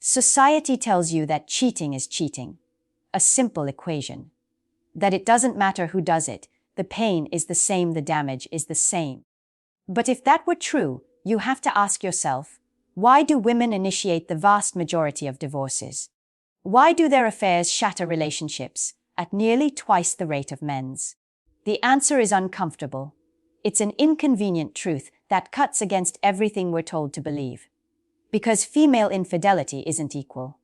Society tells you that cheating is cheating, a simple equation. That it doesn't matter who does it, the pain is the same, the damage is the same. But if that were true, you have to ask yourself, why do women initiate the vast majority of divorces? Why do their affairs shatter relationships at nearly twice the rate of men's? The answer is uncomfortable. It's an inconvenient truth that cuts against everything we're told to believe. Because female infidelity isn't equal.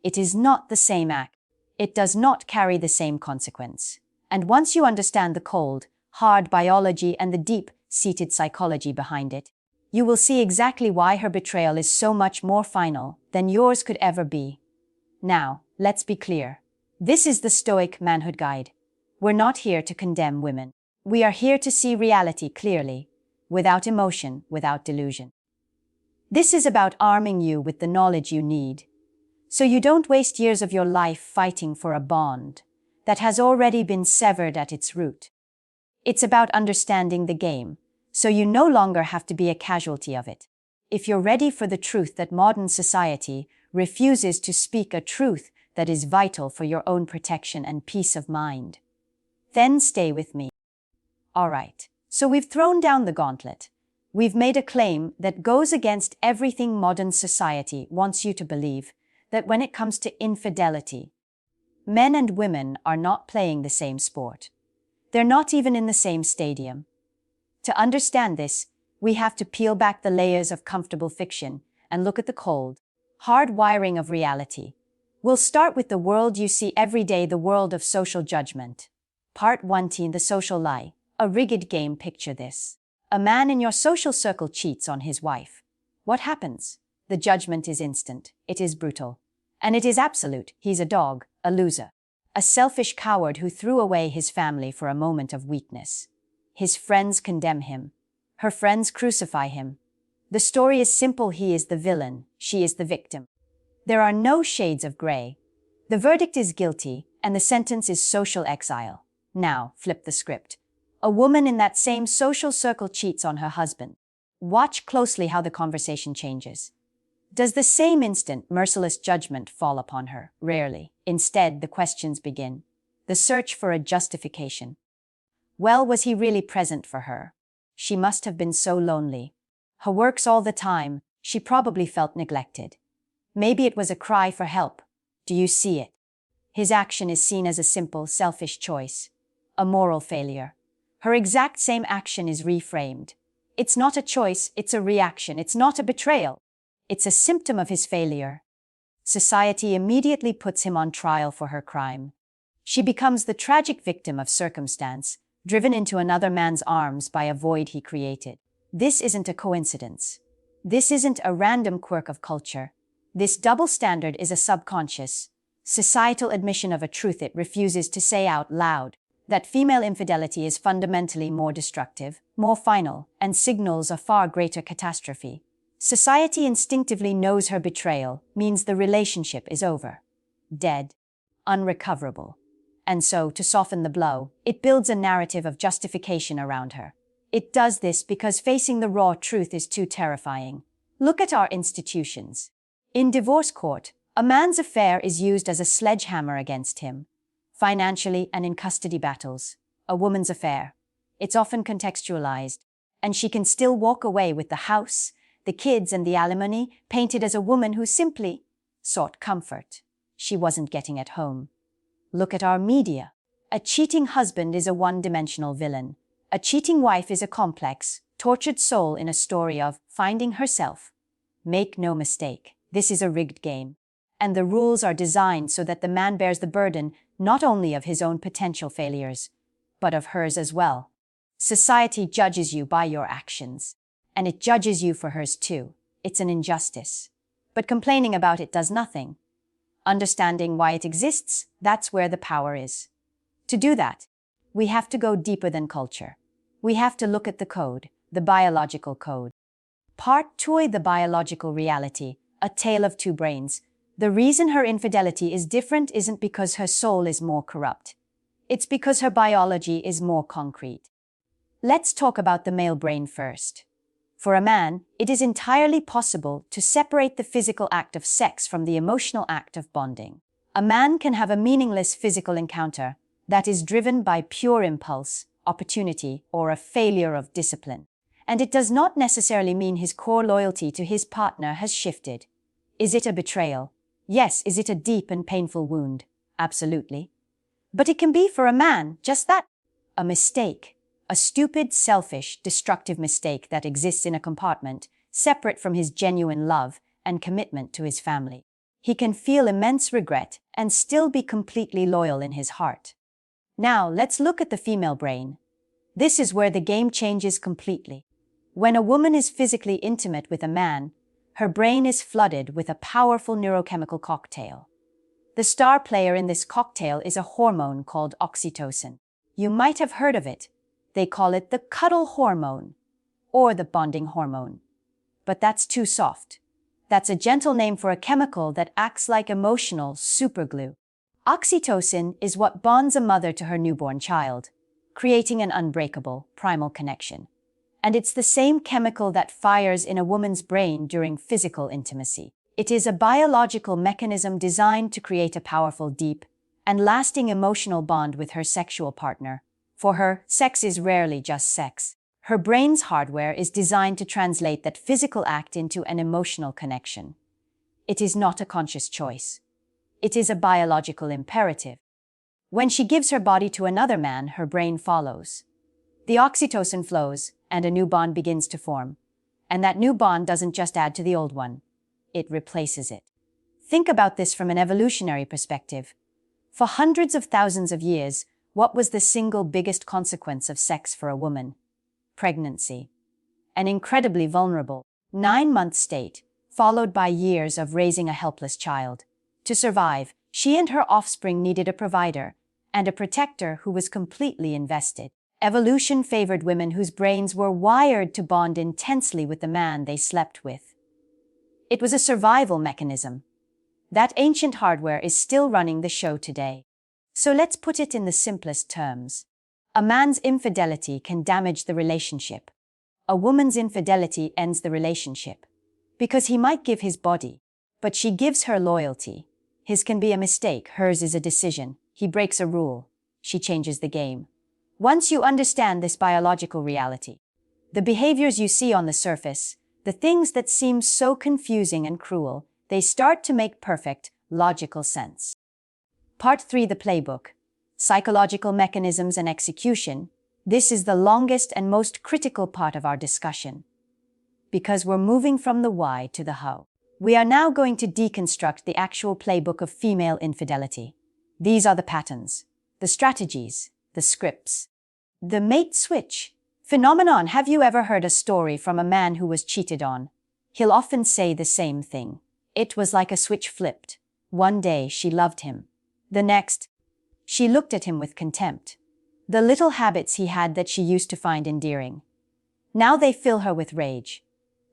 It is not the same act. It does not carry the same consequence. And once you understand the cold, hard biology and the deep-seated psychology behind it, you will see exactly why her betrayal is so much more final than yours could ever be. Now, let's be clear. This is the Stoic Manhood Guide. We're not here to condemn women. We are here to see reality clearly, without emotion, without delusion. This is about arming you with the knowledge you need, so you don't waste years of your life fighting for a bond that has already been severed at its root. It's about understanding the game, so you no longer have to be a casualty of it. If you're ready for the truth that modern society refuses to speak, a truth that is vital for your own protection and peace of mind, then stay with me. All right, so we've thrown down the gauntlet. We've made a claim that goes against everything modern society wants you to believe, that when it comes to infidelity, men and women are not playing the same sport. They're not even in the same stadium. To understand this, we have to peel back the layers of comfortable fiction and look at the cold, hard wiring of reality. We'll start with the world you see every day, the world of social judgment. Part 1, the social lie. A rigged game. Picture this. A man in your social circle cheats on his wife. What happens? The judgment is instant. It is brutal. And it is absolute. He's a dog, a loser, a selfish coward who threw away his family for a moment of weakness. His friends condemn him. Her friends crucify him. The story is simple. He is the villain. She is the victim. There are no shades of gray. The verdict is guilty, and the sentence is social exile. Now, flip the script. A woman in that same social circle cheats on her husband. Watch closely how the conversation changes. Does the same instant, merciless judgment fall upon her? Rarely. Instead, the questions begin. The search for a justification. Well, was he really present for her? She must have been so lonely. Her works all the time, she probably felt neglected. Maybe it was a cry for help. Do you see it? His action is seen as a simple, selfish choice. A moral failure. Her exact same action is reframed. It's not a choice, it's a reaction. It's not a betrayal. It's a symptom of his failure. Society immediately puts him on trial for her crime. She becomes the tragic victim of circumstance, driven into another man's arms by a void he created. This isn't a coincidence. This isn't a random quirk of culture. This double standard is a subconscious, societal admission of a truth it refuses to say out loud. That female infidelity is fundamentally more destructive, more final, and signals a far greater catastrophe. Society instinctively knows her betrayal means the relationship is over, dead, unrecoverable. And so, to soften the blow, it builds a narrative of justification around her. It does this because facing the raw truth is too terrifying. Look at our institutions. In divorce court, a man's affair is used as a sledgehammer against him. Financially and in custody battles, a woman's affair. It's often contextualized, and she can still walk away with the house, the kids, and the alimony, painted as a woman who simply sought comfort she wasn't getting at home. Look at our media. A cheating husband is a one-dimensional villain. A cheating wife is a complex, tortured soul in a story of finding herself. Make no mistake, this is a rigged game. And the rules are designed so that the man bears the burden not only of his own potential failures, but of hers as well. Society judges you by your actions, and it judges you for hers too. It's an injustice. But complaining about it does nothing. Understanding why it exists, that's where the power is. To do that, we have to go deeper than culture. We have to look at the code, the biological code. Part 2, the biological reality, a tale of two brains. The reason her infidelity is different isn't because her soul is more corrupt. It's because her biology is more concrete. Let's talk about the male brain first. For a man, it is entirely possible to separate the physical act of sex from the emotional act of bonding. A man can have a meaningless physical encounter that is driven by pure impulse, opportunity, or a failure of discipline. And it does not necessarily mean his core loyalty to his partner has shifted. Is it a betrayal? Yes. Is it a deep and painful wound? Absolutely. But it can be, for a man, just that. A mistake. A stupid, selfish, destructive mistake that exists in a compartment, separate from his genuine love and commitment to his family. He can feel immense regret and still be completely loyal in his heart. Now, let's look at the female brain. This is where the game changes completely. When a woman is physically intimate with a man, her brain is flooded with a powerful neurochemical cocktail. The star player in this cocktail is a hormone called oxytocin. You might have heard of it. They call it the cuddle hormone, or the bonding hormone. But that's too soft. That's a gentle name for a chemical that acts like emotional superglue. Oxytocin is what bonds a mother to her newborn child, creating an unbreakable, primal connection. And it's the same chemical that fires in a woman's brain during physical intimacy. It is a biological mechanism designed to create a powerful, deep, and lasting emotional bond with her sexual partner. For her, sex is rarely just sex. Her brain's hardware is designed to translate that physical act into an emotional connection. It is not a conscious choice. It is a biological imperative. When she gives her body to another man, her brain follows. The oxytocin flows, and a new bond begins to form. And that new bond doesn't just add to the old one. It replaces it. Think about this from an evolutionary perspective. For hundreds of thousands of years, what was the single biggest consequence of sex for a woman? Pregnancy. An incredibly vulnerable, 9-month state, followed by years of raising a helpless child. To survive, she and her offspring needed a provider and a protector who was completely invested. Evolution favored women whose brains were wired to bond intensely with the man they slept with. It was a survival mechanism. That ancient hardware is still running the show today. So let's put it in the simplest terms. A man's infidelity can damage the relationship. A woman's infidelity ends the relationship. Because he might give his body, but she gives her loyalty. His can be a mistake, hers is a decision. He breaks a rule. She changes the game. Once you understand this biological reality, the behaviors you see on the surface, the things that seem so confusing and cruel, they start to make perfect, logical sense. Part 3, the Playbook. Psychological mechanisms and execution. This is the longest and most critical part of our discussion. Because we're moving from the why to the how. We are now going to deconstruct the actual playbook of female infidelity. These are the patterns, the strategies, the scripts. The mate switch phenomenon. Have you ever heard a story from a man who was cheated on? He'll often say the same thing. It was like a switch flipped. One day she loved him. The next, she looked at him with contempt. The little habits he had that she used to find endearing. Now they fill her with rage.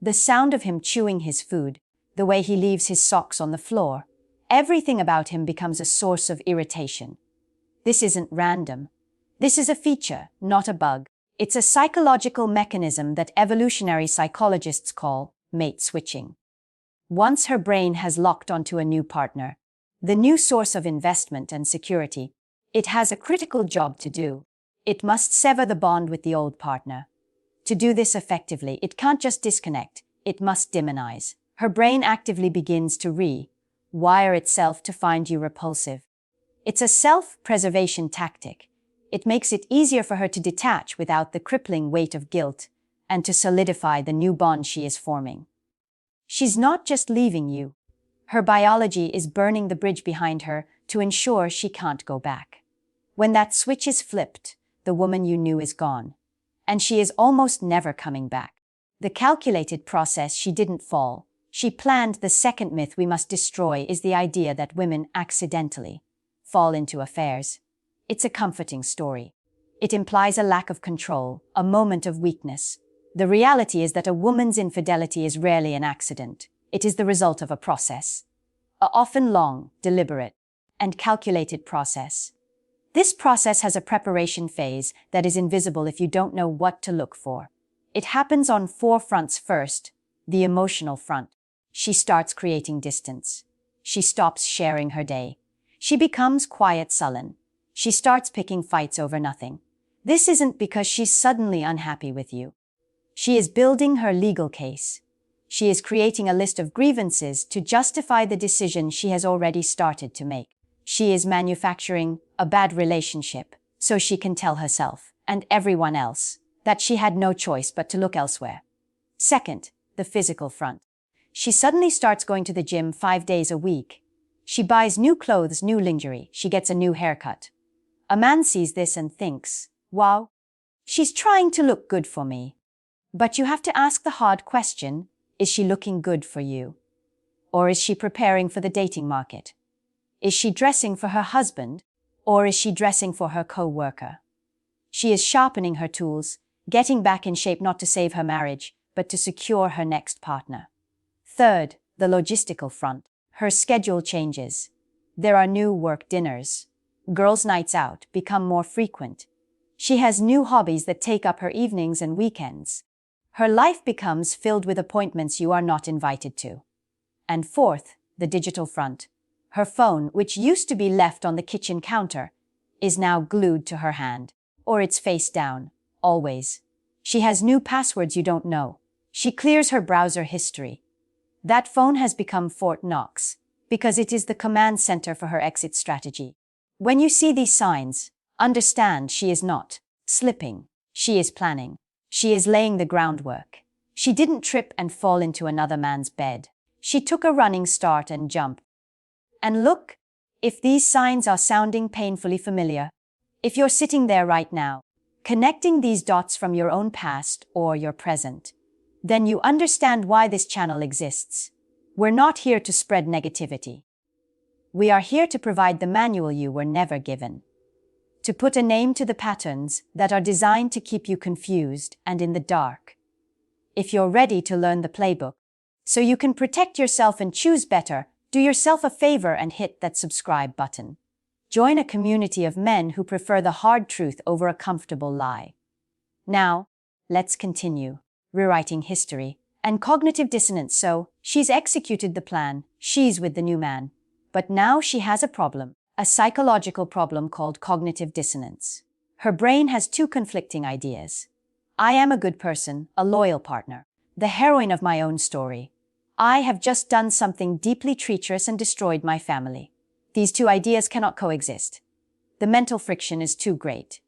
The sound of him chewing his food, the way he leaves his socks on the floor, everything about him becomes a source of irritation. This isn't random. This is a feature, not a bug. It's a psychological mechanism that evolutionary psychologists call mate switching. Once her brain has locked onto a new partner, the new source of investment and security, it has a critical job to do. It must sever the bond with the old partner. To do this effectively, it can't just disconnect, it must demonize. Her brain actively begins to rewire itself to find you repulsive. It's a self-preservation tactic. It makes it easier for her to detach without the crippling weight of guilt and to solidify the new bond she is forming. She's not just leaving you. Her biology is burning the bridge behind her to ensure she can't go back. When that switch is flipped, the woman you knew is gone, and she is almost never coming back. The calculated process, she didn't fall. She planned. The second myth we must destroy is the idea that women accidentally fall into affairs. It's a comforting story. It implies a lack of control, a moment of weakness. The reality is that a woman's infidelity is rarely an accident. It is the result of a process. A often long, deliberate, and calculated process. This process has a preparation phase that is invisible if you don't know what to look for. It happens on four fronts. First, the emotional front. She starts creating distance. She stops sharing her day. She becomes quiet, sullen. She starts picking fights over nothing. This isn't because she's suddenly unhappy with you. She is building her legal case. She is creating a list of grievances to justify the decision she has already started to make. She is manufacturing a bad relationship so she can tell herself and everyone else that she had no choice but to look elsewhere. Second, the physical front. She suddenly starts going to the gym 5 days a week. She buys new clothes, new lingerie. She gets a new haircut. A man sees this and thinks, wow, she's trying to look good for me. But you have to ask the hard question, is she looking good for you? Or is she preparing for the dating market? Is she dressing for her husband? Or is she dressing for her co-worker? She is sharpening her tools, getting back in shape not to save her marriage, but to secure her next partner. Third, the logistical front. Her schedule changes. There are new work dinners. Girls' nights out become more frequent. She has new hobbies that take up her evenings and weekends. Her life becomes filled with appointments you are not invited to. And fourth, the digital front. Her phone, which used to be left on the kitchen counter, is now glued to her hand, or it's face down, always. She has new passwords you don't know. She clears her browser history. That phone has become Fort Knox, because it is the command center for her exit strategy. When you see these signs, understand she is not slipping. She is planning. She is laying the groundwork. She didn't trip and fall into another man's bed. She took a running start and jumped. And look, if these signs are sounding painfully familiar, if you're sitting there right now, connecting these dots from your own past or your present, then you understand why this channel exists. We're not here to spread negativity. We are here to provide the manual you were never given. To put a name to the patterns that are designed to keep you confused and in the dark. If you're ready to learn the playbook, so you can protect yourself and choose better, do yourself a favor and hit that subscribe button. Join a community of men who prefer the hard truth over a comfortable lie. Now, let's continue. Rewriting history and cognitive dissonance. So, she's executed the plan, she's with the new man. But now she has a problem, a psychological problem called cognitive dissonance. Her brain has two conflicting ideas. I am a good person, a loyal partner, the heroine of my own story. I have just done something deeply treacherous and destroyed my family. These two ideas cannot coexist. The mental friction is too great.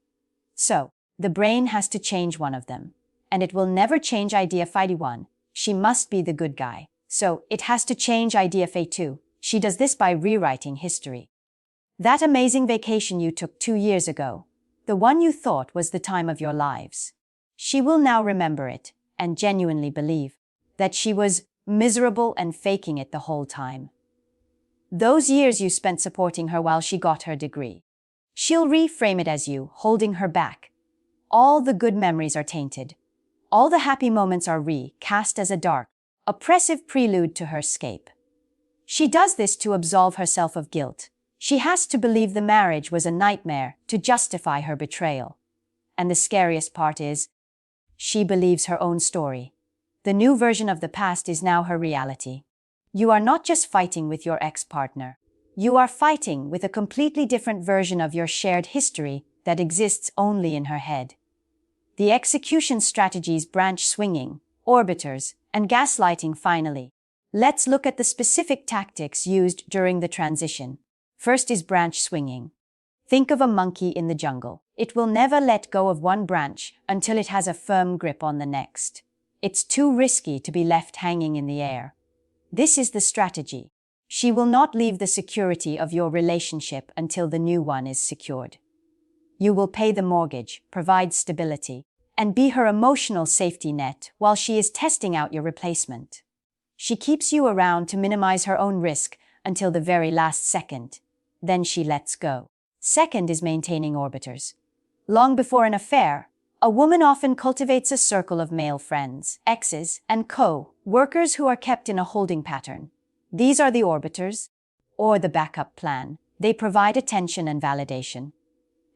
So, the brain has to change one of them. And it will never change idea 51. She must be the good guy. So, it has to change idea 2. She does this by rewriting history. That amazing vacation you took 2 years ago, the one you thought was the time of your lives. She will now remember it and genuinely believe that she was miserable and faking it the whole time. Those years you spent supporting her while she got her degree. She'll reframe it as you holding her back. All the good memories are tainted. All the happy moments are recast as a dark, oppressive prelude to her escape. She does this to absolve herself of guilt. She has to believe the marriage was a nightmare to justify her betrayal. And the scariest part is, she believes her own story. The new version of the past is now her reality. You are not just fighting with your ex-partner. You are fighting with a completely different version of your shared history that exists only in her head. The execution strategies branch swinging, orbiters, and gaslighting finally. Let's look at the specific tactics used during the transition. First is branch swinging. Think of a monkey in the jungle. It will never let go of one branch until it has a firm grip on the next. It's too risky to be left hanging in the air. This is the strategy. She will not leave the security of your relationship until the new one is secured. You will pay the mortgage, provide stability, and be her emotional safety net while she is testing out your replacement. She keeps you around to minimize her own risk until the very last second. Then she lets go. Second is maintaining orbiters. Long before an affair, a woman often cultivates a circle of male friends, exes, and co-workers who are kept in a holding pattern. These are the orbiters, or the backup plan. They provide attention and validation.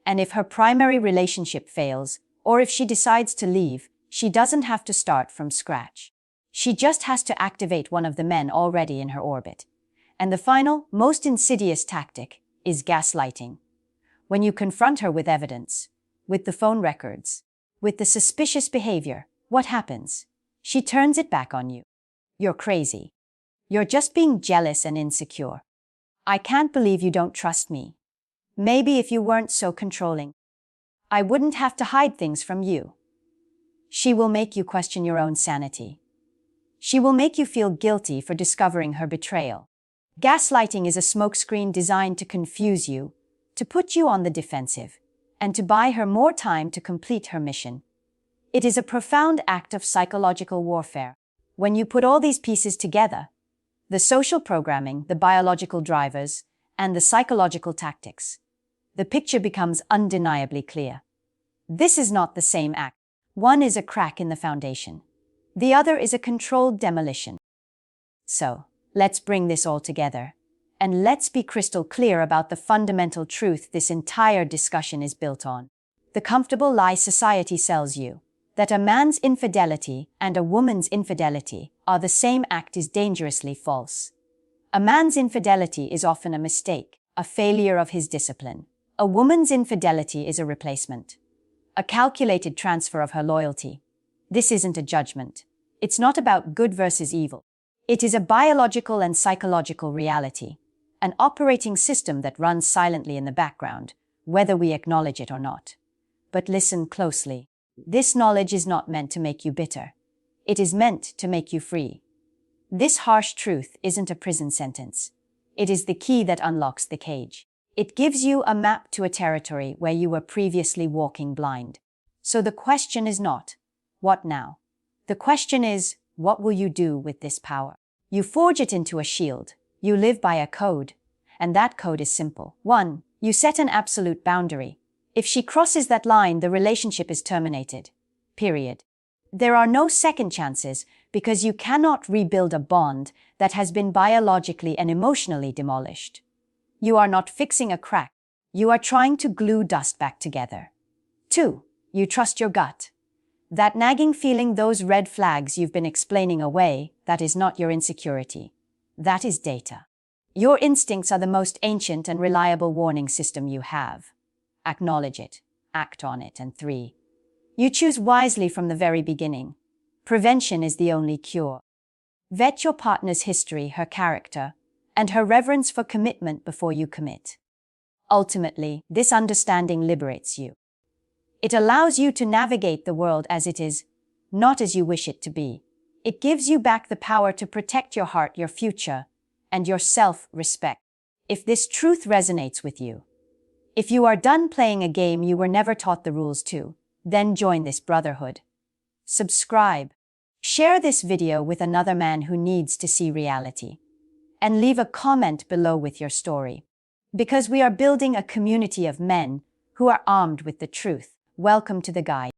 And if her primary relationship fails, or if she decides to leave, She doesn't have to start from scratch. She just has to activate one of the men already in her orbit. And the final, most insidious tactic is gaslighting. When you confront her with evidence, with the phone records, with the suspicious behavior, what happens? She turns it back on you. You're crazy. You're just being jealous and insecure. I can't believe you don't trust me. Maybe if you weren't so controlling, I wouldn't have to hide things from you. She will make you question your own sanity. She will make you feel guilty for discovering her betrayal. Gaslighting is a smokescreen designed to confuse you, to put you on the defensive, and to buy her more time to complete her mission. It is a profound act of psychological warfare. When you put all these pieces together, the social programming, the biological drivers, and the psychological tactics, the picture becomes undeniably clear. This is not the same act. One is a crack in the foundation. The other is a controlled demolition. So, let's bring this all together, and let's be crystal clear about the fundamental truth this entire discussion is built on. The comfortable lie society sells you, that a man's infidelity and a woman's infidelity are the same act, is dangerously false. A man's infidelity is often a mistake, a failure of his discipline. A woman's infidelity is a replacement, a calculated transfer of her loyalty. This isn't a judgment. It's not about good versus evil. It is a biological and psychological reality, an operating system that runs silently in the background, whether we acknowledge it or not. But listen closely. This knowledge is not meant to make you bitter. It is meant to make you free. This harsh truth isn't a prison sentence. It is the key that unlocks the cage. It gives you a map to a territory where you were previously walking blind. So the question is not, what now? The question is, what will you do with this power? You forge it into a shield. You live by a code. And that code is simple. 1. You set an absolute boundary. If she crosses that line, the relationship is terminated. Period. There are no second chances because you cannot rebuild a bond that has been biologically and emotionally demolished. You are not fixing a crack. You are trying to glue dust back together. 2. You trust your gut. That nagging feeling, those red flags you've been explaining away, that is not your insecurity. That is data. Your instincts are the most ancient and reliable warning system you have. Acknowledge it, act on it. And 3. You choose wisely from the very beginning. Prevention is the only cure. Vet your partner's history, her character, and her reverence for commitment before you commit. Ultimately, this understanding liberates you. It allows you to navigate the world as it is, not as you wish it to be. It gives you back the power to protect your heart, your future, and your self-respect. If this truth resonates with you, if you are done playing a game you were never taught the rules to, then join this brotherhood. Subscribe. Share this video with another man who needs to see reality. And leave a comment below with your story. Because we are building a community of men who are armed with the truth. Welcome to the guide.